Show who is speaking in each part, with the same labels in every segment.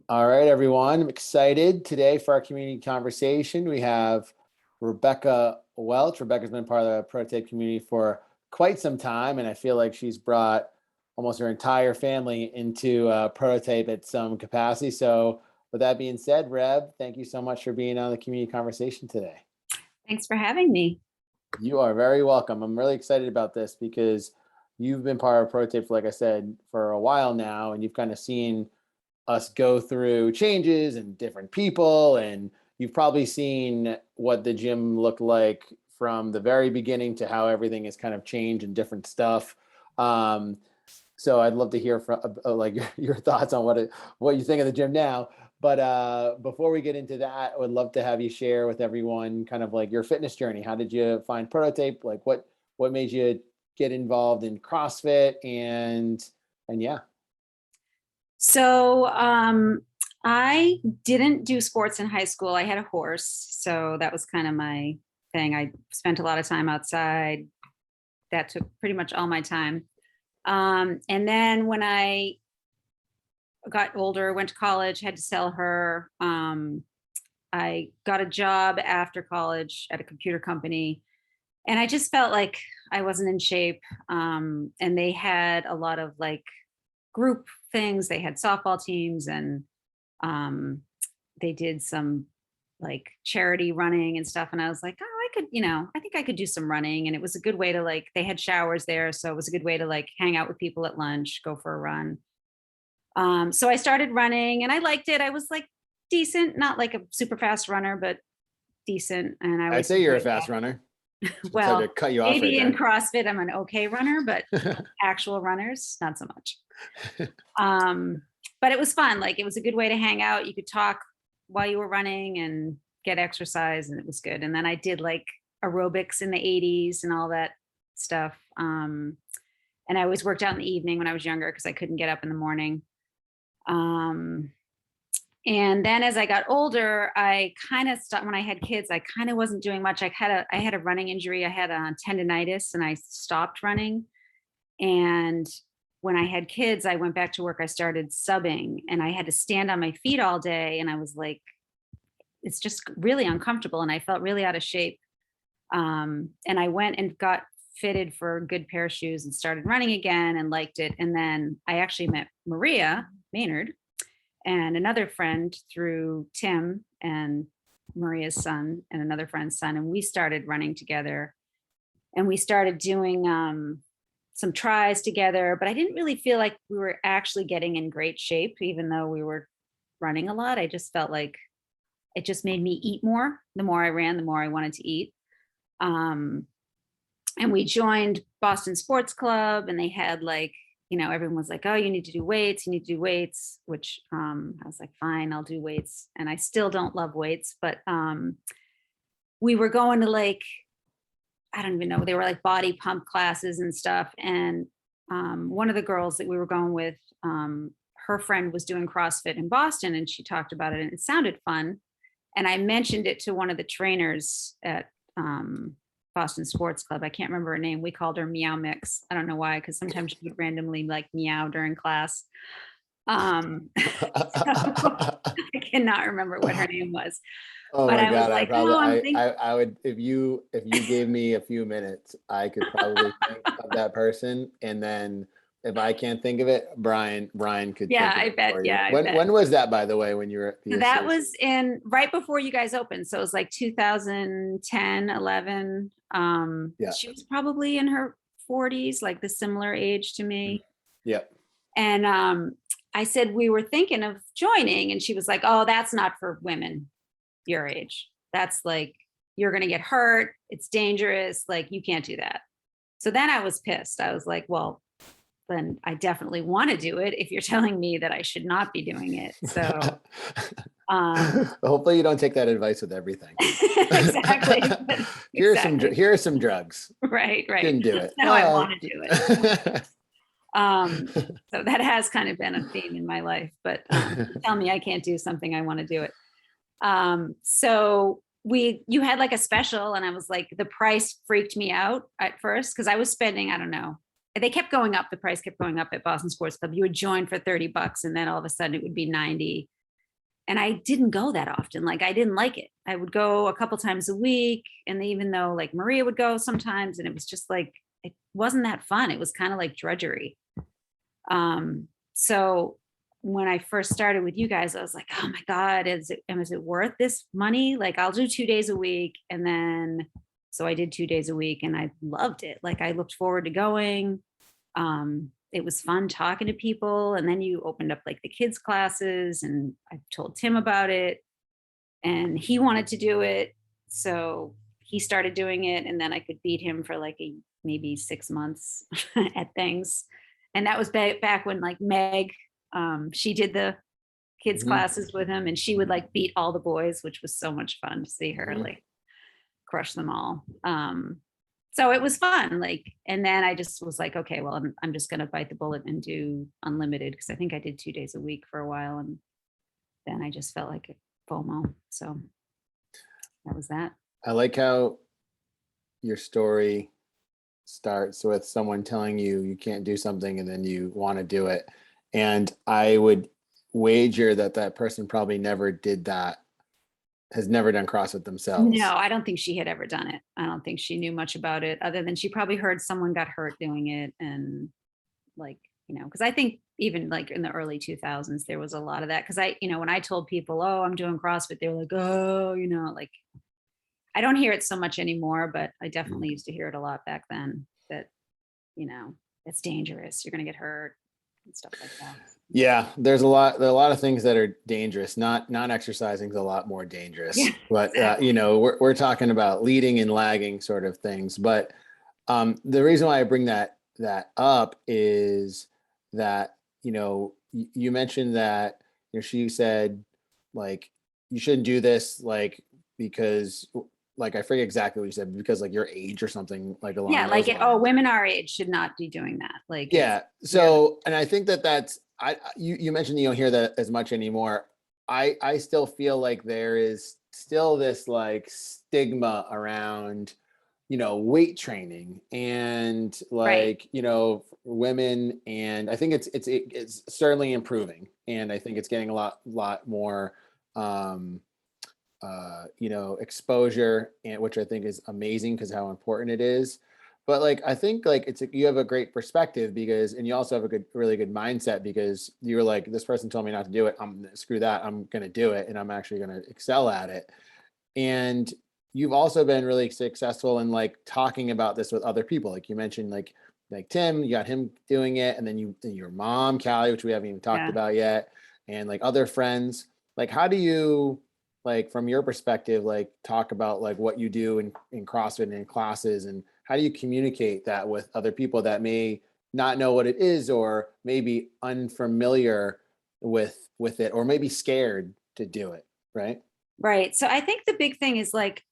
Speaker 1: All right, everyone. I'm excited today for our community conversation. We have Rebecca Welch. Rebecca's been part of the Prototype community for quite some time, and I feel like she's brought almost her entire family into Prototype at some capacity. So, with that being said, Reb, thank you so much for being on the community conversation today.
Speaker 2: Thanks for having me.
Speaker 1: You are very welcome. I'm really excited about this because you've been part of Prototype, like I said, for a while now, and you've kind of seen us go through changes and different people, and you've probably seen what the gym looked like from the very beginning to how everything has kind of changed and different stuff. So I'd love to hear from like your thoughts on what you think of the gym now. But before we get into that, I would love to have you share with everyone kind of like your fitness journey. How did you find Prototype? Like what made you get involved in CrossFit and yeah.
Speaker 2: So I didn't do sports in high school. I had a horse, so that was kind of my thing. I spent a lot of time outside. That took pretty much all my time. And then when I got older, went to college, had to sell her. I got a job after college at a computer company, and I just felt like I wasn't in shape. And they had a lot of like group things. They had softball teams, and they did some like charity running and stuff. And I was like, oh, I could, I think I could do some running. And it was a good way to like, they had showers there. So it was a good way to like hang out with people at lunch, go for a run. So I started running and I liked it. I was like decent, not like a super fast runner, but decent. And I
Speaker 1: I'd
Speaker 2: was
Speaker 1: say you're a fast runner.
Speaker 2: well,
Speaker 1: to cut you off
Speaker 2: maybe
Speaker 1: right
Speaker 2: in CrossFit, I'm an okay runner, but actual runners, not so much. But it was fun. Like it was a good way to hang out. You could talk while you were running and get exercise, and it was good. And then I did like aerobics in the 80s and all that stuff. And I always worked out in the evening when I was younger because I couldn't get up in the morning. And then as I got older, I kind of stopped. When I had kids, I kind of wasn't doing much. I had a running injury. I had a tendonitis and I stopped running. And when I had kids, I went back to work. I started subbing and I had to stand on my feet all day. And I was like, it's just really uncomfortable. And I felt really out of shape. And I went and got fitted for a good pair of shoes and started running again and liked it. And then I actually met Maria Maynard and another friend through Tim and Maria's son and another friend's son. And we started running together and we started doing some tries together, but I didn't really feel like we were actually getting in great shape, even though we were running a lot. I just felt like it just made me eat more. The more I ran, the more I wanted to eat. And we joined Boston Sports Club and they had like, everyone was like, oh, you need to do weights, which I was like, fine, I'll do weights. And I still don't love weights, but we were going to like, I don't even know, they were like body pump classes and stuff. And one of the girls that we were going with, her friend was doing CrossFit in Boston and she talked about it and it sounded fun. And I mentioned it to one of the trainers at Boston Sports Club. I can't remember her name. We called her Meow Mix. I don't know why, because sometimes she would randomly like meow during class. So I cannot remember what her name was.
Speaker 1: Oh
Speaker 2: but
Speaker 1: my
Speaker 2: I
Speaker 1: God,
Speaker 2: was like,
Speaker 1: I would if you gave me a few minutes, I could probably think of that person, and then if I can't think of it, Brian could.
Speaker 2: Yeah,
Speaker 1: think of
Speaker 2: I
Speaker 1: it
Speaker 2: bet.
Speaker 1: for you.
Speaker 2: Yeah,
Speaker 1: When was that, by the way, when you were at the
Speaker 2: that was in right before you guys opened, so it was like 2010, 11.
Speaker 1: Yeah.
Speaker 2: She was probably in her 40s, like the similar age to me.
Speaker 1: Yep.
Speaker 2: And I said we were thinking of joining, and she was like, "Oh, that's not for women your age. That's like you're gonna get hurt. It's dangerous. Like you can't do that." So then I was pissed. I was like, "Well, then I definitely want to do it if you're telling me that I should not be doing it." So
Speaker 1: hopefully you don't take that advice with everything.
Speaker 2: Exactly.
Speaker 1: Here are some drugs.
Speaker 2: Right.
Speaker 1: Didn't do it.
Speaker 2: No, I want to do it. So that has kind of been a theme in my life, but tell me I can't do something, I want to do it. So you had like a special and I was like, the price freaked me out at first because I was spending, I don't know, they kept going up. The price kept going up at Boston Sports Club. You would join for $30 and then all of a sudden it would be 90. and I didn't go that often. Like, I didn't like it. I would go a couple times a week. And even though like Maria would go sometimes, and it was just like, it wasn't that fun. It was kind of like drudgery. So when I first started with you guys, I was like, oh my God, is it worth this money? Like, I'll do 2 days a week. And then, so I did 2 days a week and I loved it. Like, I looked forward to going. It was fun talking to people. And then you opened up like the kids classes, and I told Tim about it and he wanted to do it. So he started doing it, and then I could beat him for like maybe 6 months at things. And that was back when like Meg, she did the kids classes with him, and she would like beat all the boys, which was so much fun to see her like crush them all. So it was fun. Like, and then I just was like, okay, well, I'm just going to bite the bullet and do unlimited, because I think I did 2 days a week for a while, and then I just felt like a FOMO. So that was that.
Speaker 1: I like how your story starts with someone telling you you can't do something and then you want to do it. And I would wager that that person probably never did that, has never done CrossFit themselves.
Speaker 2: No, I don't think she had ever done it. I don't think she knew much about it, other than she probably heard someone got hurt doing it. And like, you know, because I think even like in the early 2000s, there was a lot of that. Because I, you know, when I told people, oh, I'm doing CrossFit, they were like, oh, you know, like, I don't hear it so much anymore, but I definitely used to hear it a lot back then, that, you know, it's dangerous. You're going to get hurt and stuff like that.
Speaker 1: Yeah, there are a lot of things that are dangerous. Not exercising is a lot more dangerous. Yeah, but exactly. You know, we're talking about leading and lagging sort of things. But the reason why I bring that up is that, you know, you mentioned that, you know, she said like you shouldn't do this, like, because like I forget exactly what you said, because like your age or something like along those lines.
Speaker 2: Oh, women our age should not be doing that. Like,
Speaker 1: yeah. So, and I think that's, you mentioned you don't hear that as much anymore. I still feel like there is still this like stigma around, you know, weight training and like, right, you know, women. And I think it's certainly improving. And I think it's getting a lot more, you know, exposure, and which I think is amazing because how important it is. But like, I think like you have a great perspective because, and you also have a really good mindset, because you were like, this person told me not to do it. Screw that. I'm going to do it. And I'm actually going to excel at it. And you've also been really successful in like talking about this with other people. Like you mentioned, like Tim, you got him doing it. And then your mom, Callie, which we haven't even talked about yet. And like other friends, like, how do you, like, from your perspective, like talk about like what you do in CrossFit and in classes, and how do you communicate that with other people that may not know what it is, or maybe unfamiliar with it, or maybe scared to do it? Right.
Speaker 2: Right. So I think the big thing is like,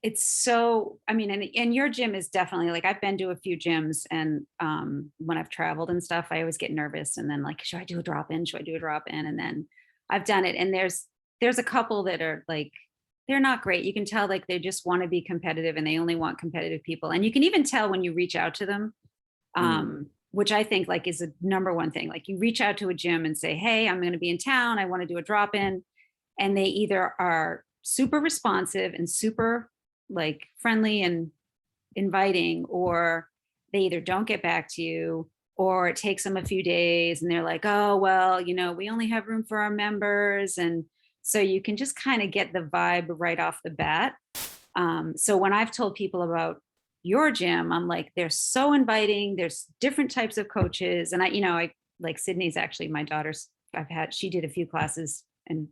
Speaker 2: it's so, I mean, and your gym is definitely like, I've been to a few gyms, and when I've traveled and stuff, I always get nervous. And then like, should I do a drop in? Should I do a drop in? And then I've done it. And there's a couple that are like, they're not great. You can tell like they just want to be competitive, and they only want competitive people. And you can even tell when you reach out to them, which I think like is a number one thing. Like you reach out to a gym and say, hey, I'm going to be in town, I want to do a drop in. And they either are super responsive and super like friendly and inviting, or they either don't get back to you, or it takes them a few days and they're like, oh, well, you know, we only have room for our members. And so you can just kind of get the vibe right off the bat. So when I've told people about your gym, I'm like, they're so inviting. There's different types of coaches. And I like Sydney's actually my daughter's, she did a few classes and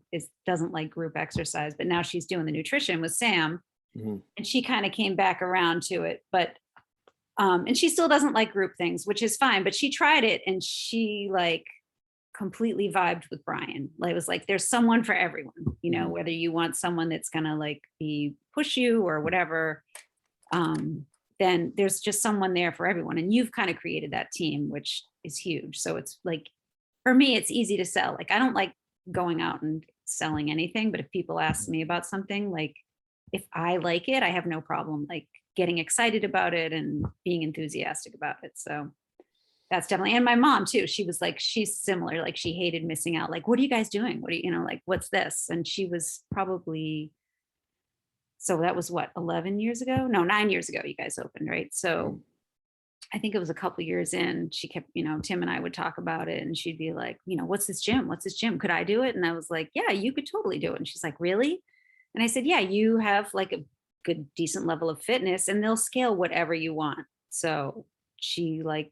Speaker 2: doesn't like group exercise, but now she's doing the nutrition with Sam. And she kind of came back around to it, but and she still doesn't like group things, which is fine, but she tried it and she like completely vibed with Brian. Like, it was like, there's someone for everyone, you know, whether you want someone that's going to like push you or whatever, then there's just someone there for everyone. And you've kind of created that team, which is huge. So it's like, for me, it's easy to sell. Like, I don't like going out and selling anything, but if people ask me about something, like if I like it, I have no problem like getting excited about it and being enthusiastic about it. So That's definitely, and my mom too. She was like, she's similar. Like she hated missing out. Like, what are you guys doing? What are you know, like, what's this? And she was probably, so that was what, 11 years ago? No, 9 years ago, you guys opened, right? So I think it was a couple years in, she kept, Tim and I would talk about it and she'd be like, what's this gym? What's this gym? Could I do it? And I was like, yeah, you could totally do it. And she's like, really? And I said, yeah, you have like a good, decent level of fitness and they'll scale whatever you want. So she like,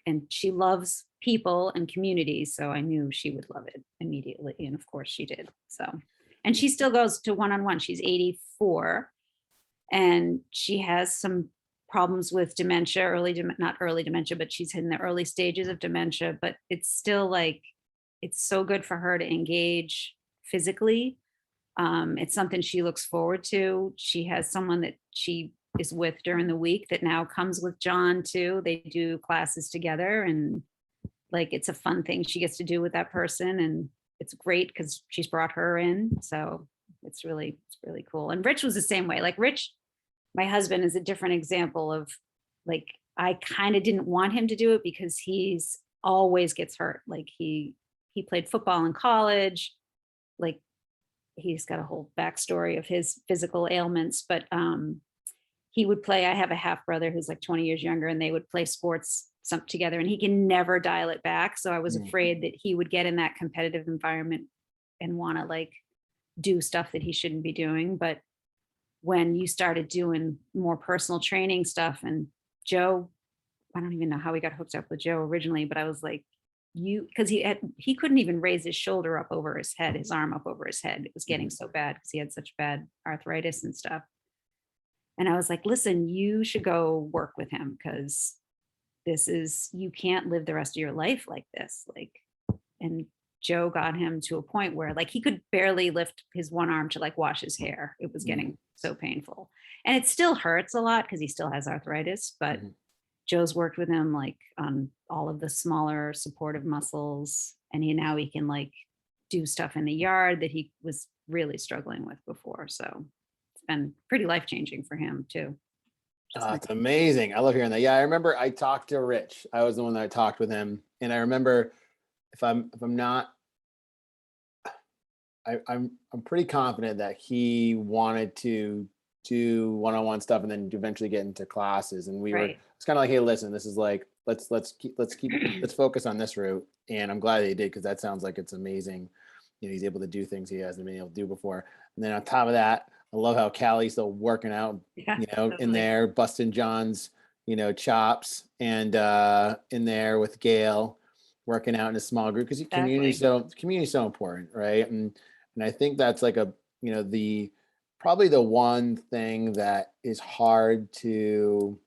Speaker 2: and she loves people and communities. So I knew she would love it immediately. And of course she did. So, and she still goes to one-on-one. She's 84 and she has some problems with dementia, not early dementia, but she's in the early stages of dementia, but it's still like, it's so good for her to engage physically. It's something she looks forward to. She has someone that she is with during the week that now comes with John too. They do classes together and like it's a fun thing she gets to do with that person. And it's great because she's brought her in. So it's really cool. And Rich was the same way. Like Rich, my husband, is a different example of like, I kind of didn't want him to do it because he's always gets hurt. Like he played football in college. Like he's got a whole backstory of his physical ailments, but he would play. I have a half brother who's like 20 years younger and they would play sports together and he can never dial it back. So I was afraid that he would get in that competitive environment and want to like do stuff that he shouldn't be doing. But when you started doing more personal training stuff and Joe, I don't even know how we got hooked up with Joe originally, but I was like, because he couldn't even raise his shoulder up over his head, his arm up over his head. It was getting so bad because he had such bad arthritis and stuff. And I was like, listen, you should go work with him because you can't live the rest of your life like this. Like, and Joe got him to a point where like he could barely lift his one arm to like wash his hair. It was getting so painful. And it still hurts a lot because he still has arthritis, but Joe's worked with him like on all of the smaller supportive muscles. And now he can like do stuff in the yard that he was really struggling with before. So it's been pretty life-changing for him too.
Speaker 1: It's amazing. I love hearing that. Yeah, I remember I talked to Rich. I was the one that I talked with him. And I remember I'm pretty confident that he wanted to do one-on-one stuff and then eventually get into classes. And it's kind of like, hey, listen, this is like, let's focus on this route. And I'm glad that he did, because that sounds like it's amazing. He's able to do things he hasn't been able to do before. And then on top of that, I love how Callie's still working out, in there, busting John's, chops, and in there with Gail, working out in a small group, because community is so important, right? And I think that's like probably the one thing that is hard to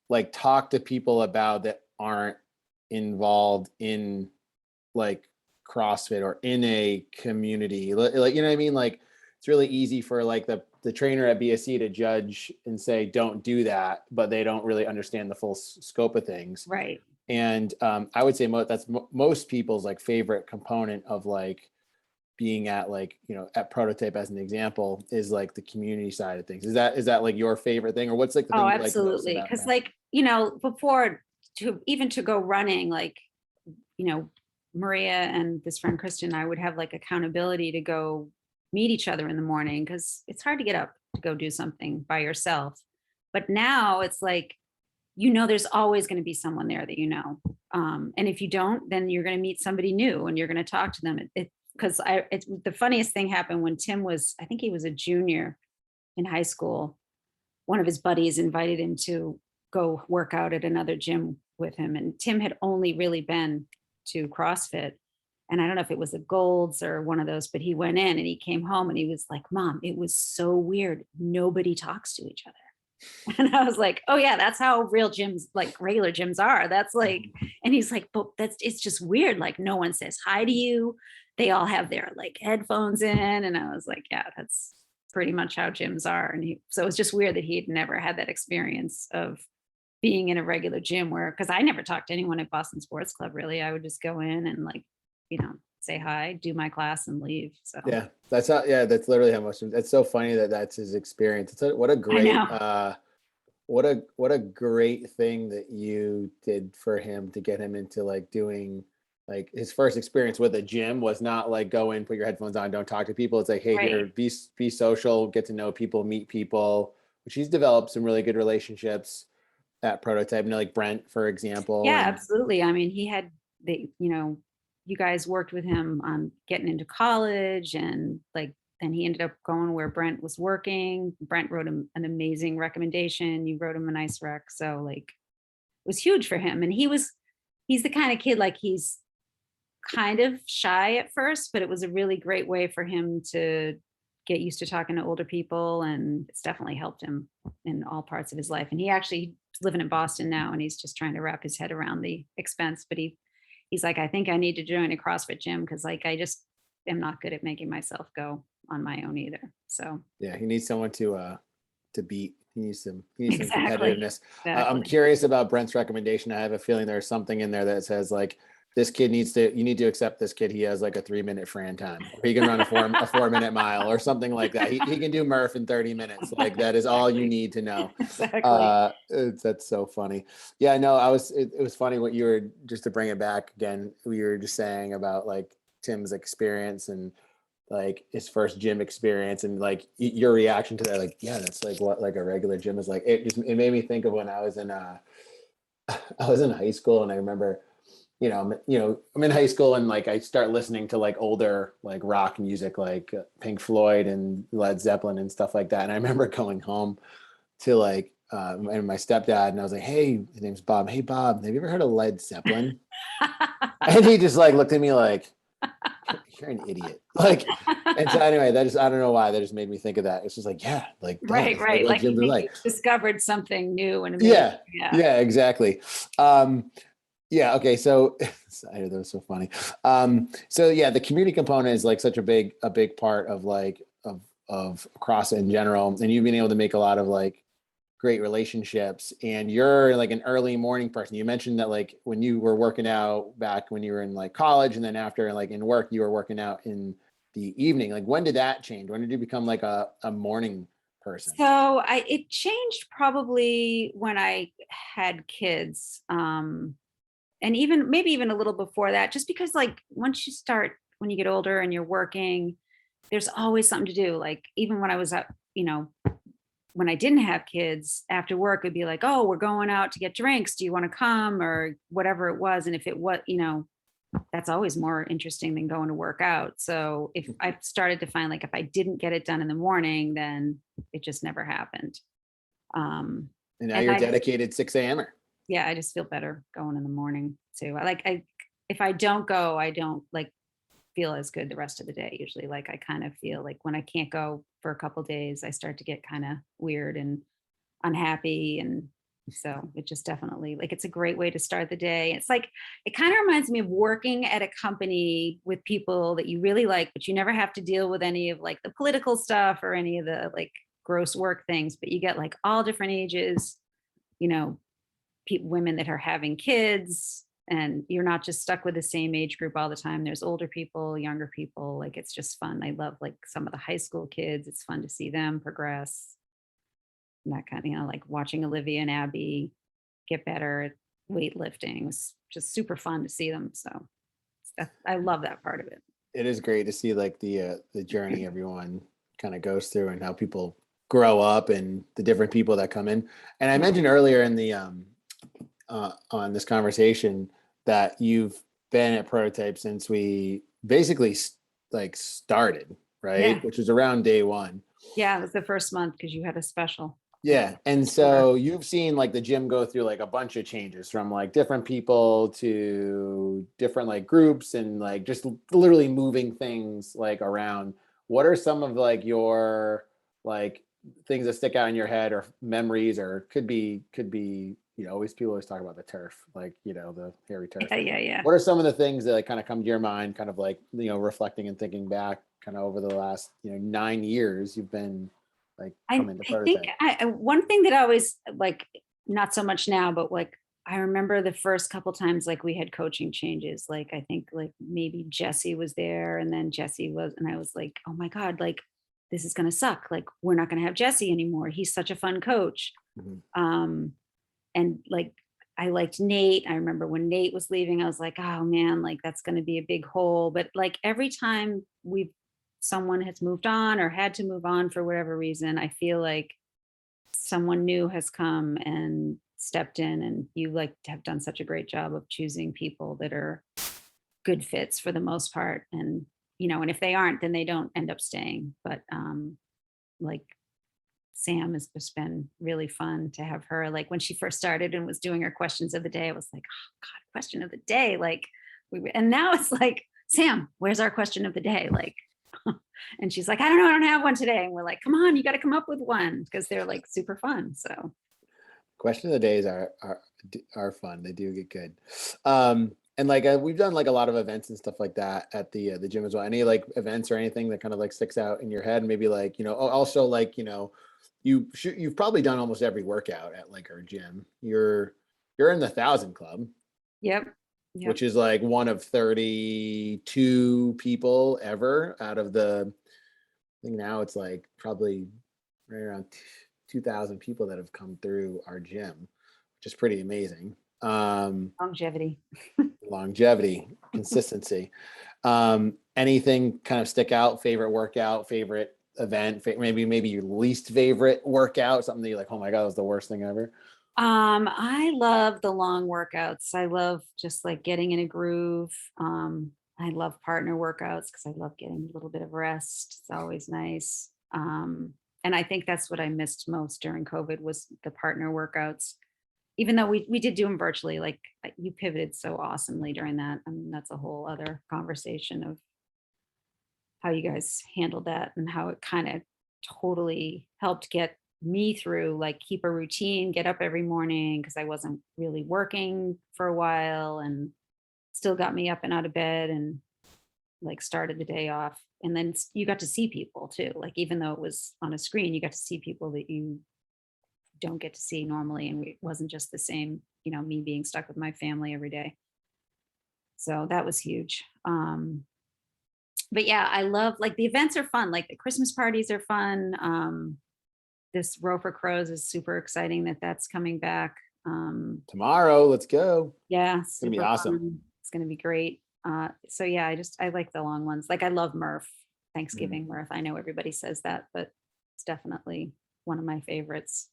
Speaker 1: like talk to people about that aren't involved in like CrossFit or in a community, like, you know what I mean? Like it's really easy for like the trainer at BSC to judge and say, don't do that, but they don't really understand the full scope of things.
Speaker 2: Right.
Speaker 1: And I would say that's most people's like favorite component of like being at like, at Prototype as an example, is like the community side of things. Is that like your favorite thing, or what's like the thing you
Speaker 2: absolutely.
Speaker 1: like?
Speaker 2: Because like, before to go running, like, Maria and this friend Kristen and I would have like accountability to go meet each other in the morning, because it's hard to get up to go do something by yourself. But now it's like, there's always going to be someone there that and if you don't, then you're going to meet somebody new and you're going to talk to them. Because the funniest thing happened when Tim was, I think he was a junior in high school. One of his buddies invited him to go work out at another gym with him, and Tim had only really been to CrossFit, and I don't know if it was a Golds or one of those, but he went in and he came home and he was like, Mom, it was so weird, nobody talks to each other. And I was like, oh yeah, that's how real gyms, like regular gyms are. That's like, and he's like, but it's just weird, like no one says hi to you, they all have their like headphones in. And I was like, yeah, that's pretty much how gyms are. And so it was just weird that he had never had that experience of being in a regular gym, because I never talked to anyone at Boston Sports Club, really. I would just go in and like, say hi, do my class and leave. So
Speaker 1: that's literally how much. It's so funny that that's his experience. What a great what a great thing that you did for him to get him into like doing like his first experience with a gym was not like go in, put your headphones on, don't talk to people. It's like, hey,
Speaker 2: Right.
Speaker 1: here, be social, get to know people, meet people, which he's developed some really good relationships at Prototype, you know, like Brent, for example.
Speaker 2: Yeah,
Speaker 1: And
Speaker 2: absolutely. I mean, he had you guys worked with him on getting into college and like then he ended up going where Brent was working. Brent wrote him an amazing recommendation. You wrote him a nice rec. So like it was huge for him. And he's the kind of kid like he's kind of shy at first, but it was a really great way for him to get used to talking to older people. And it's definitely helped him in all parts of his life. And he's living in Boston now and he's just trying to wrap his head around the expense. But he's like, I think I need to join a CrossFit gym because like I just am not good at making myself go on my own either. So
Speaker 1: yeah, he needs someone to beat. He needs some
Speaker 2: exactly.
Speaker 1: competitiveness. I'm
Speaker 2: Exactly.
Speaker 1: curious about Brent's recommendation. I have a feeling there's something in there that says like this kid you need to accept this kid. He has like a 3 minute Fran time. Or he can run a 4 minute mile or something like that. He can do Murph in 30 minutes. Like that is all you
Speaker 2: Exactly.
Speaker 1: need to know.
Speaker 2: Exactly.
Speaker 1: That's so funny. Yeah, no, it was funny what you were, just to bring it back again, we were just saying about like Tim's experience and like his first gym experience and like your reaction to that, like, yeah, that's like what like a regular gym is like. It made me think of when I was in I was in high school and I remember, I'm in high school and like I start listening to like older like rock music like Pink Floyd and Led Zeppelin and stuff like that. And I remember going home to like and my stepdad and I was like, hey, his name's Bob. Hey Bob, have you ever heard of Led Zeppelin? And he just like looked at me like, you're an idiot. Like, and so anyway, I don't know why that just made me think of that. It's just like, yeah, like, duh,
Speaker 2: Right,
Speaker 1: that's like
Speaker 2: right.
Speaker 1: what
Speaker 2: Like you
Speaker 1: gyms are
Speaker 2: think
Speaker 1: like.
Speaker 2: you discovered something new and amazing.
Speaker 1: Yeah.
Speaker 2: Yeah.
Speaker 1: Yeah, exactly. Um, yeah. Okay. So that was so funny. So yeah, the community component is like such a big part of like, of CrossFit in general. And you've been able to make a lot of like great relationships and you're like an early morning person. You mentioned that like when you were working out back when you were in like college and then after like in work, you were working out in the evening. Like when did that change? When did you become like a morning person?
Speaker 2: So it changed probably when I had kids. And even maybe even a little before that, just because like once you start when you get older and you're working, there's always something to do. Like even when I was up, when I didn't have kids, after work it'd be like, oh, we're going out to get drinks. Do you want to come? Or whatever it was. And if it was, that's always more interesting than going to work out. So if I started to find like if I didn't get it done in the morning, then it just never happened. Um,
Speaker 1: And now
Speaker 2: and
Speaker 1: you're
Speaker 2: I just,
Speaker 1: dedicated 6 a.m.er.
Speaker 2: yeah, I just feel better going in the morning too. If I don't go, I don't like feel as good the rest of the day. Usually, like I kind of feel like when I can't go for a couple days, I start to get kind of weird and unhappy. And so it just definitely like it's a great way to start the day. It's like it kind of reminds me of working at a company with people that you really like, but you never have to deal with any of like the political stuff or any of the like gross work things, but you get like all different ages, you know, women that are having kids and you're not just stuck with the same age group all the time. There's older people, younger people. Like it's just fun. I love like some of the high school kids. It's fun to see them progress and that kind of, like watching Olivia and Abby get better at weightlifting was just super fun to see them. So I love that part of it.
Speaker 1: It is great to see like the journey everyone kind of goes through and how people grow up and the different people that come in. And I
Speaker 2: Yeah.
Speaker 1: mentioned earlier in the on this conversation that you've been at Prototype since we basically like started,
Speaker 2: Yeah.
Speaker 1: right? Which was around day one.
Speaker 2: Yeah. It was the first month because you had a special. Yeah.
Speaker 1: Yeah. And
Speaker 2: Sure.
Speaker 1: so you've seen like the gym go through like a bunch of changes from like different people to different like groups and like just literally moving things like around. What are some of like your like things that stick out in your head or memories or could be, always people always talk about the turf, like, the hairy turf.
Speaker 2: Yeah. Yeah. Yeah.
Speaker 1: What are some of the things that like kind of come to your mind, kind of like, reflecting and thinking back kind of over the last, 9 years you've been like coming to
Speaker 2: I think
Speaker 1: Prototype?
Speaker 2: one thing that I always like, not so much now, but like I remember the first couple times like we had coaching changes. Like I think like maybe Jesse was there and then Jesse was, and I was like, oh my God, like this is going to suck. Like, we're not going to have Jesse anymore. He's such a fun coach. And like, I liked Nate. I remember when Nate was leaving, I was like, oh man, like that's going to be a big hole. But like every time someone has moved on or had to move on for whatever reason, I feel like someone new has come and stepped in, and you like have done such a great job of choosing people that are good fits for the most part. And, and if they aren't, then they don't end up staying. But like Sam has just been really fun to have her. Like when she first started and was doing her questions of the day, I was like, oh God, question of the day. Like and now it's like, Sam, where's our question of the day? Like, and she's like, I don't know, I don't have one today. And we're like, come on, you got to come up with one, because they're like super fun. So
Speaker 1: question of the days are fun. They do get good. And like we've done like a lot of events and stuff like that at the gym as well. Any like events or anything that kind of like sticks out in your head? Maybe like, also like, you've probably done almost every workout at like our gym. You're in the 1,000 club.
Speaker 2: Yep.
Speaker 1: Which is like one of 32 people ever out of the, I think now it's like probably right around 2,000 people that have come through our gym, which is pretty amazing.
Speaker 2: Longevity,
Speaker 1: consistency. Anything kind of stick out? Favorite workout, favorite event, maybe your least favorite workout, something that you're like, oh my God, that was the worst thing ever?
Speaker 2: I love the long workouts. I love just like getting in a groove. I love partner workouts because I love getting a little bit of rest. It's always nice. And I think that's what I missed most during COVID was the partner workouts. Even though we did do them virtually, like you pivoted so awesomely during that. I mean, that's a whole other conversation of how you guys handled that and how it kind of totally helped get me through, like keep a routine, get up every morning, because I wasn't really working for a while, and still got me up and out of bed and like started the day off. And then you got to see people too. Like even though it was on a screen, you got to see people that you don't get to see normally. And it wasn't just the same, me being stuck with my family every day. So that was huge. But yeah, I love like the events are fun. Like the Christmas parties are fun. This Row for Crows is super exciting that's coming back.
Speaker 1: Tomorrow, let's go.
Speaker 2: Yeah,
Speaker 1: it's gonna be awesome.
Speaker 2: Fun. It's gonna be great. So yeah, I like the long ones. Like I love Murph, Thanksgiving Murph. I know everybody says that, but it's definitely one of my favorites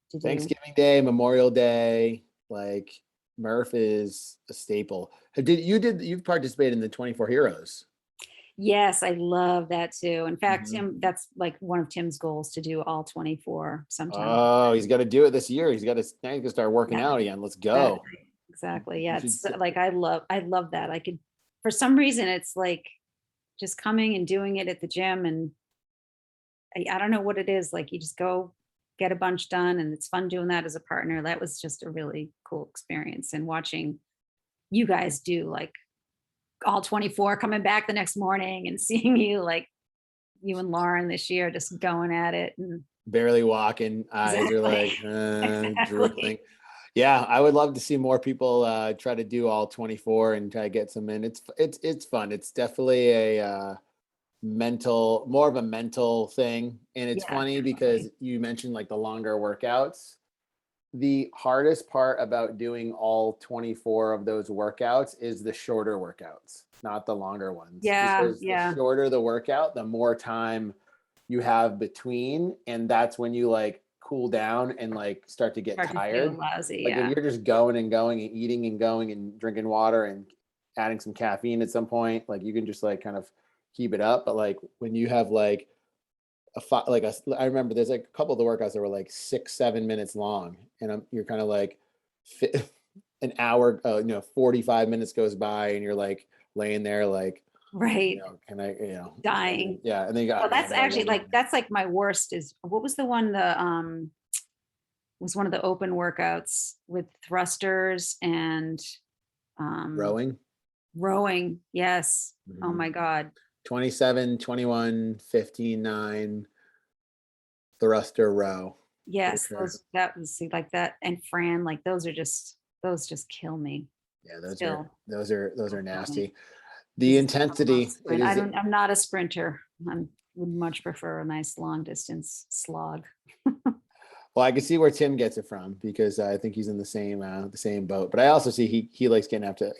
Speaker 2: to do.
Speaker 1: Thanksgiving Day, Memorial Day, like Murph is a staple. You've participated in the 24 Heroes?
Speaker 2: Yes, I love that too. In fact, Tim, that's like one of Tim's goals to do all 24 sometime.
Speaker 1: Oh, he's got to do it this year. He's got to start working out again. Let's go.
Speaker 2: Exactly. Yeah. It's like, I love that. I could, for some reason, it's like just coming and doing it at the gym. And I don't know what it is. Like you just go get a bunch done, and it's fun doing that as a partner. That was just a really cool experience. And watching you guys do like all 24, coming back the next morning and seeing you, like you and Lauren this year just going at it and
Speaker 1: barely walking, eyes are like drooling. Yeah, I would love to see more people try to do all 24 and try to get some in. It's fun. It's definitely a more of a mental thing. And it's funny because you mentioned like the longer workouts. The hardest part about doing all 24 of those workouts is the shorter workouts, not the longer ones. Because the shorter the workout, the more time you have between. And that's when you like cool down and like start to get tired.
Speaker 2: Lousy,
Speaker 1: like if you're just going and going and eating and going and drinking water and adding some caffeine at some point, like you can just like kind of keep it up. But like when you have like I remember there's like a couple of the workouts that were like 6-7 minutes long, and you're kind of like an hour, 45 minutes goes by, and you're like laying there like,
Speaker 2: right,
Speaker 1: can I,
Speaker 2: dying.
Speaker 1: Yeah, and then you got.
Speaker 2: That's actually that's like my worst. Is what was the one was one of the open workouts with thrusters and rowing. Yes. Mm-hmm. Oh my God.
Speaker 1: 27, 21, 15, 9 thruster row.
Speaker 2: Yes, sure. That was like that. And Fran, like those just kill me.
Speaker 1: Yeah, those are nasty. The intensity.
Speaker 2: I'm not a sprinter. I'm would much prefer a nice long distance slog.
Speaker 1: Well, I can see where Tim gets it from because I think he's in the same boat. But I also see he likes getting up to.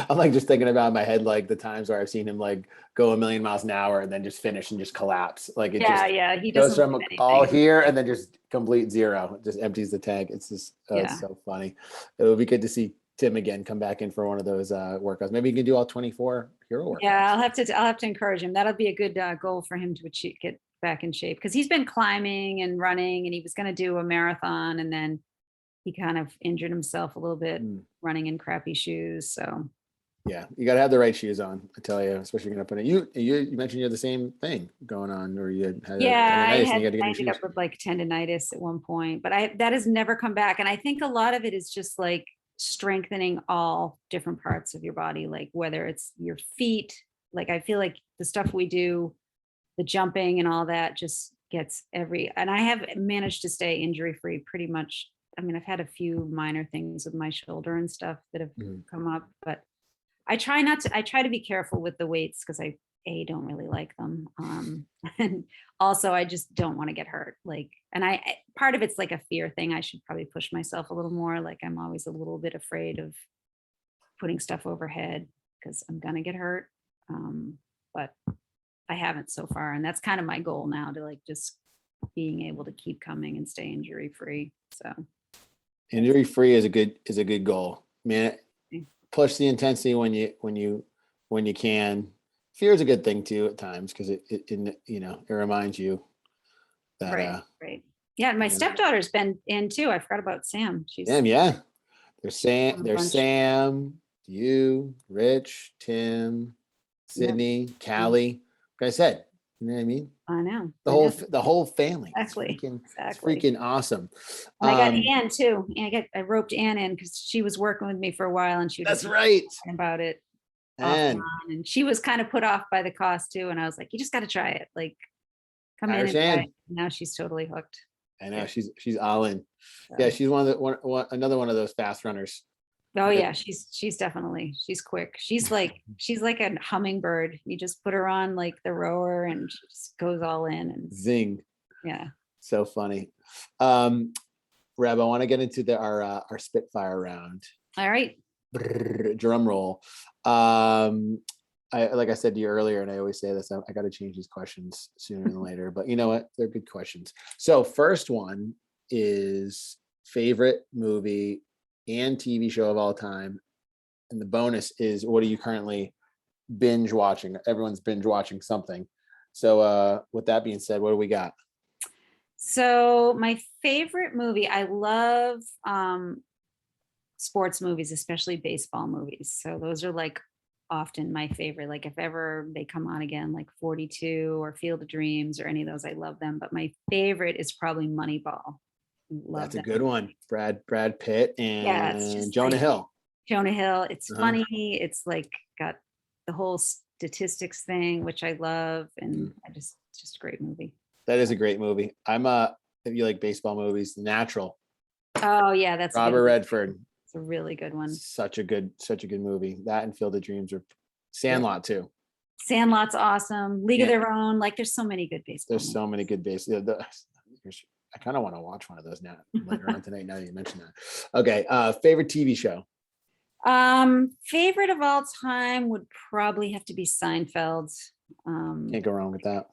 Speaker 1: I'm like just thinking about in my head like the times where I've seen him like go a million miles an hour and then just finish and just collapse. Like it just
Speaker 2: He
Speaker 1: goes
Speaker 2: doesn't
Speaker 1: from
Speaker 2: leave
Speaker 1: all
Speaker 2: anything.
Speaker 1: here and then just complete zero. It just empties the tank. It's just it's so funny. It would be good to see Tim again come back in for one of those workouts. Maybe you can do all 24 hero workouts.
Speaker 2: Yeah, I'll have to encourage him. That'll be a good goal for him to achieve, get back in shape, because he's been climbing and running, and he was going to do a marathon, and then he kind of injured himself a little bit running in crappy shoes. So
Speaker 1: yeah, you got to have the right shoes on. I tell you, especially going to put it. You mentioned you had the same thing going on, or you had tendonitis and you got to get
Speaker 2: I
Speaker 1: new
Speaker 2: ended
Speaker 1: shoes.
Speaker 2: up with like tendonitis at one point, but that has never come back. And I think a lot of it is just like strengthening all different parts of your body, like whether it's your feet. Like I feel like the stuff we do, the jumping and all that, just gets and I have managed to stay injury free pretty much. I mean, I've had a few minor things with my shoulder and stuff that have come up, but I try to be careful with the weights because I don't really like them. And also I just don't want to get hurt. Like, and part of it's like a fear thing. I should probably push myself a little more. Like I'm always a little bit afraid of putting stuff overhead because I'm going to get hurt. But I haven't so far. And that's kind of my goal now, to like just being able to keep coming and stay injury free. So
Speaker 1: injury free is a good goal, man. Push the intensity when you can. Fear is a good thing too at times because it reminds you that
Speaker 2: right. Yeah, my stepdaughter's been in too. I forgot about Sam. She's
Speaker 1: yeah. There's Sam, you, Rich, Tim, Sydney, Callie. Like I said, you know what I mean?
Speaker 2: I know.
Speaker 1: The whole family.
Speaker 2: Exactly.
Speaker 1: It's freaking awesome.
Speaker 2: And I got Ann too. I roped Ann in because she was working with me for a while, and she was
Speaker 1: that's right
Speaker 2: about it. And she was kind of put off by the cost too. And I was like, you just got to try it. Like, come in and try it. Now she's totally hooked.
Speaker 1: I know she's all in. So. Yeah, she's another one of those fast runners.
Speaker 2: Oh yeah, she's definitely, she's quick. She's like a hummingbird. You just put her on like the rower and she just goes all in and
Speaker 1: zing.
Speaker 2: Yeah.
Speaker 1: So funny. Reb, I want to get into our Spitfire round.
Speaker 2: All right.
Speaker 1: Drum roll. Like I said to you earlier, and I always say this, I got to change these questions sooner than later, but you know what? They're good questions. So first one is favorite movie and TV show of all time. And the bonus is, what are you currently binge watching? Everyone's binge watching something. So with that being said, what do we got?
Speaker 2: So my favorite movie, I love sports movies, especially baseball movies. So those are like often my favorite. Like if ever they come on again, like 42 or Field of Dreams or any of those, I love them. But my favorite is probably Moneyball.
Speaker 1: That's a good one. Brad Pitt and Jonah Hill.
Speaker 2: Jonah Hill. It's funny. It's like got the whole statistics thing, which I love, and it's just a great movie.
Speaker 1: That is a great movie. If you like baseball movies, The Natural.
Speaker 2: Oh yeah, that's
Speaker 1: Robert Redford.
Speaker 2: It's a really good one.
Speaker 1: Such a good movie. That and Field of Dreams are. Sandlot too.
Speaker 2: Sandlot's awesome. League of Their Own. Like there's so many good baseball.
Speaker 1: There's so many good baseball. I kind of want to watch one of those now later on tonight. Now that you mentioned that. Okay. Favorite TV show?
Speaker 2: Favorite of all time would probably have to be Seinfeld.
Speaker 1: Can't go wrong with that.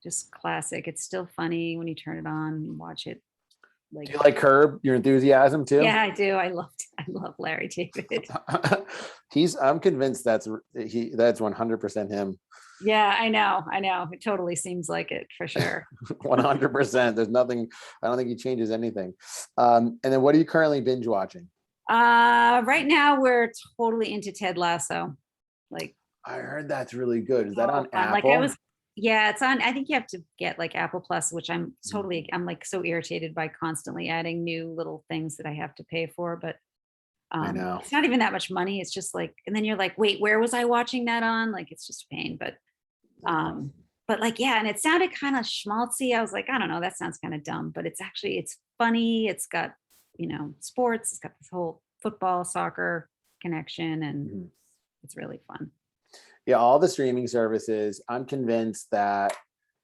Speaker 2: Just classic. It's still funny when you turn it on and watch it. Like,
Speaker 1: do you like Curb Your Enthusiasm too?
Speaker 2: Yeah, I do. I love Larry David.
Speaker 1: I'm convinced that's 100% him.
Speaker 2: Yeah, I know. It totally seems like it for sure.
Speaker 1: 100%. There's nothing. I don't think he changes anything. And then what are you currently binge watching?
Speaker 2: Right now we're totally into Ted Lasso. Like,
Speaker 1: I heard that's really good. Is that on Apple?
Speaker 2: Like it's on. I think you have to get like Apple Plus, which I'm like so irritated by constantly adding new little things that I have to pay for. But
Speaker 1: I know
Speaker 2: it's not even that much money. It's just like, and then you're like, wait, where was I watching that on? Like, it's just a pain. But like, yeah, and it sounded kind of schmaltzy. I was like, I don't know, that sounds kind of dumb, but it's funny. It's got, sports. It's got this whole football, soccer connection, and it's really fun.
Speaker 1: Yeah, all the streaming services. I'm convinced that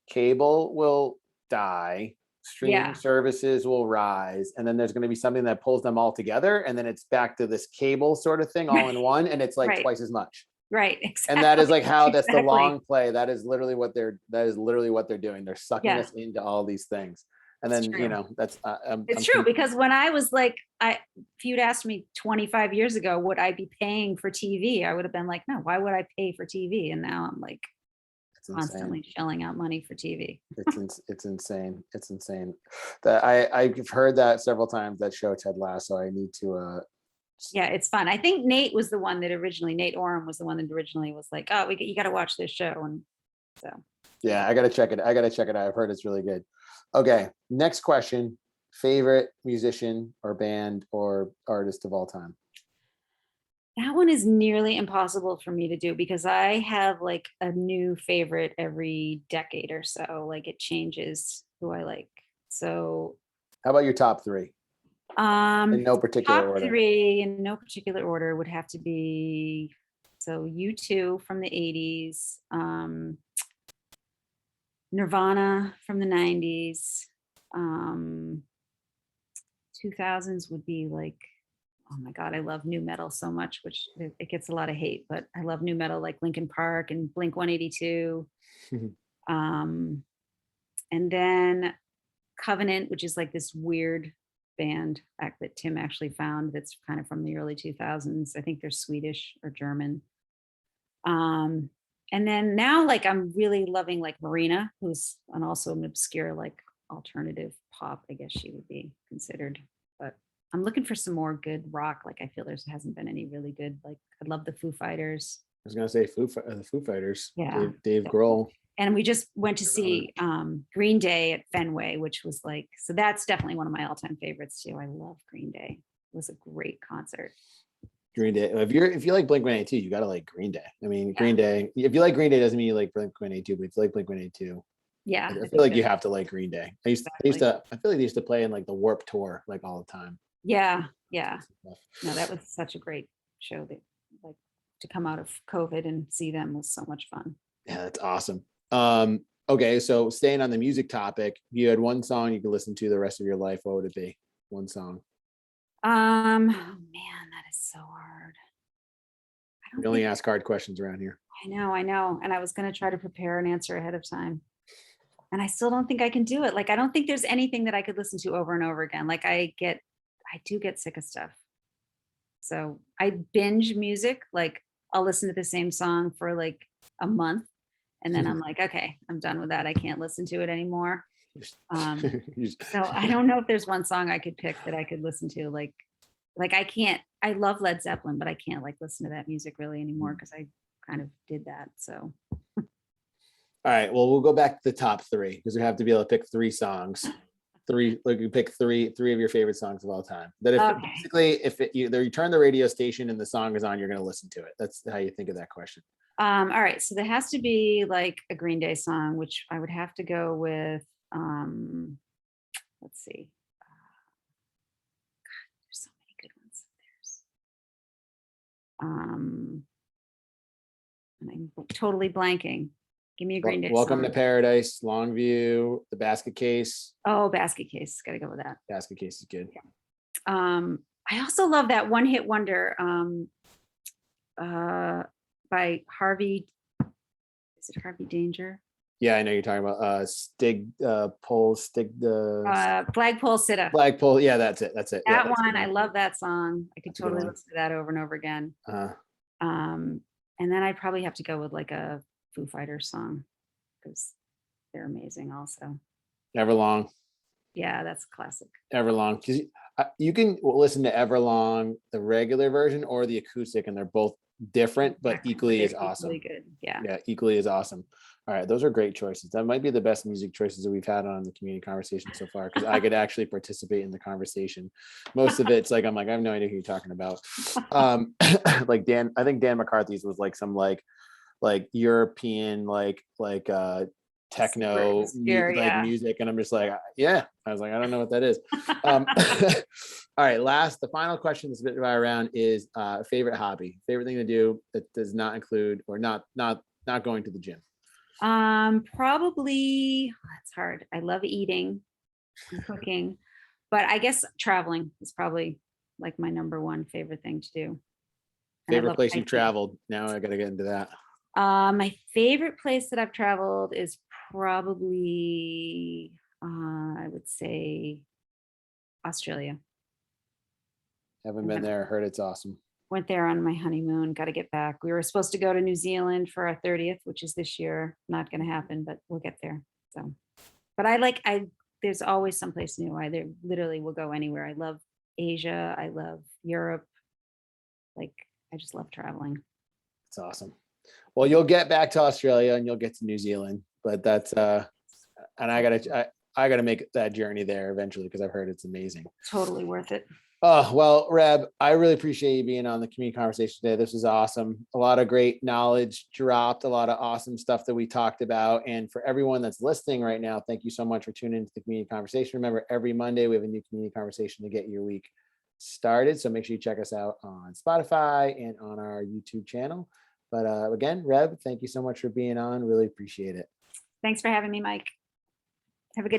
Speaker 1: cable will die, streaming
Speaker 2: Yeah.
Speaker 1: services will rise, and then there's going to be something that pulls them all together, and then it's back to this cable sort of thing all in one, and it's like
Speaker 2: Right.
Speaker 1: twice as much.
Speaker 2: Right. Exactly.
Speaker 1: And that is like how that's the
Speaker 2: Exactly.
Speaker 1: long play. That is literally what they're doing. They're sucking
Speaker 2: Yeah.
Speaker 1: us into all these things. And
Speaker 2: It's
Speaker 1: then,
Speaker 2: true.
Speaker 1: that's
Speaker 2: It's true, because when I was like, if you'd asked me 25 years ago, would I be paying for TV? I would have been like, no, why would I pay for TV? And now I'm like
Speaker 1: it's insane.
Speaker 2: constantly shelling out money for TV.
Speaker 1: It's insane. It's insane. That I've heard that several times, that show Ted Lasso. I need to
Speaker 2: Yeah, it's fun. I think Nate was the one that originally, Nate Oram was the one that originally was like, oh, you got to watch this show. And so.
Speaker 1: yeah, I gotta check it. Out. I've heard it's really good. Okay, next question. Favorite musician or band or artist of all time?
Speaker 2: That one is nearly impossible for me to do because I have like a new favorite every decade or so. Like it changes who I like. So
Speaker 1: How about your top three? In no particular
Speaker 2: top
Speaker 1: order.
Speaker 2: three in no particular order would have to be U2 from the 80s, Nirvana from the 90s, 2000s would be like, oh my God, I love new metal so much, which it gets a lot of hate, but I love new metal like Linkin Park and Blink 182. And then Covenant, which is like this weird band that Tim actually found that's kind of from the early 2000s. I think they're Swedish or German. And then now like I'm really loving like Marina, who's also an obscure like alternative pop, I guess she would be considered. But I'm looking for some more good rock. Like I feel there hasn't been any really good, like I love the Foo Fighters.
Speaker 1: I was gonna say the Foo Fighters.
Speaker 2: Yeah.
Speaker 1: Dave Grohl.
Speaker 2: And we just went to
Speaker 1: Nirvana.
Speaker 2: see Green Day at Fenway, which was like, so that's definitely one of my all-time favorites too. I love Green Day. It was a great concert.
Speaker 1: Green Day. If you like Blink-182, you gotta like Green Day. I mean,
Speaker 2: Yeah.
Speaker 1: Green Day. If you like Green Day, doesn't mean you like Blink-182, but if you like Blink-182,
Speaker 2: Yeah.
Speaker 1: I feel like you have to like Green Day. I feel like they used to play in like the Warped Tour like all the time.
Speaker 2: Yeah. Yeah. No, that was such a great show. That like to come out of COVID and see them was so much fun.
Speaker 1: Yeah, that's awesome. Okay, so staying on the music topic, you had one song you could listen to the rest of your life. What would it be? One song.
Speaker 2: Oh man, that is so hard.
Speaker 1: We only ask hard questions around here.
Speaker 2: I know. And I was going to try to prepare an answer ahead of time. And I still don't think I can do it. Like, I don't think there's anything that I could listen to over and over again. Like I do get sick of stuff. So I binge music. Like I'll listen to the same song for like a month. And then I'm like, okay, I'm done with that. I can't listen to it anymore. So I don't know if there's one song I could pick that I could listen to. Like I can't, I love Led Zeppelin, but I can't like listen to that music really anymore because I kind of did that. So.
Speaker 1: All right. Well, we'll go back to the top three because we have to be able to pick three songs. You pick three of your favorite songs of all time. That you turn the radio station and the song is on, you're going to listen to it. That's how you think of that question.
Speaker 2: All right. So there has to be like a Green Day song, which I would have to go with. Let's see. God, there's so many good ones. And I'm totally blanking. Give me a Green Day
Speaker 1: Welcome
Speaker 2: song.
Speaker 1: to Paradise, Longview, The Basket Case.
Speaker 2: Oh, Basket Case. Got to go with that.
Speaker 1: Basket Case is good.
Speaker 2: Yeah. I also love that one hit wonder by Harvey. Is it Harvey Danger?
Speaker 1: Yeah, I know you're talking about
Speaker 2: Flagpole Sitta.
Speaker 1: Flagpole. Yeah, that's it.
Speaker 2: That one. I love that song. I could totally listen to that over and over again. And then I'd probably have to go with like a Foo Fighters song because they're amazing also.
Speaker 1: Everlong.
Speaker 2: Yeah, that's classic.
Speaker 1: Everlong. Because you can listen to Everlong, the regular version or the acoustic, and they're both different, but equally as awesome.
Speaker 2: Really good. Yeah.
Speaker 1: Yeah, equally as awesome. All right, those are great choices. That might be the best music choices that we've had on the community conversation so far because I could actually participate in the conversation. Most of it's like I'm like I have no idea who you're talking about. Like I think Dan McCarthy's was like some like European techno
Speaker 2: obscure,
Speaker 1: like
Speaker 2: yeah.
Speaker 1: music, and I'm just like, yeah. I was like, I don't know what that is. All right, the final question that's a bit around is favorite hobby, favorite thing to do that does not include or not going to the gym.
Speaker 2: Probably, that's hard. I love eating and cooking, but I guess traveling is probably like my number one favorite thing to do. And I
Speaker 1: Favorite
Speaker 2: love
Speaker 1: place you've
Speaker 2: hiking.
Speaker 1: traveled? Now I got to get into that.
Speaker 2: My favorite place that I've traveled is probably, I would say Australia.
Speaker 1: Haven't been there. Heard it's awesome.
Speaker 2: Went there on my honeymoon, got to get back. We were supposed to go to New Zealand for our 30th, which is this year. Not going to happen, but we'll get there. So, but there's always someplace new. I literally will go anywhere. I love Asia. I love Europe. Like, I just love traveling.
Speaker 1: It's awesome. Well, you'll get back to Australia and you'll get to New Zealand, but that's, and I gotta make that journey there eventually because I've heard it's amazing.
Speaker 2: Totally worth it.
Speaker 1: Oh, well, Reb, I really appreciate you being on the community conversation today. This was awesome. A lot of great knowledge dropped, a lot of awesome stuff that we talked about. And for everyone that's listening right now, thank you so much for tuning into the community conversation. Remember, every Monday we have a new community conversation to get your week started. So make sure you check us out on Spotify and on our YouTube channel. But again, Reb, thank you so much for being on. Really appreciate it.
Speaker 2: Thanks for having me, Mike. Have a good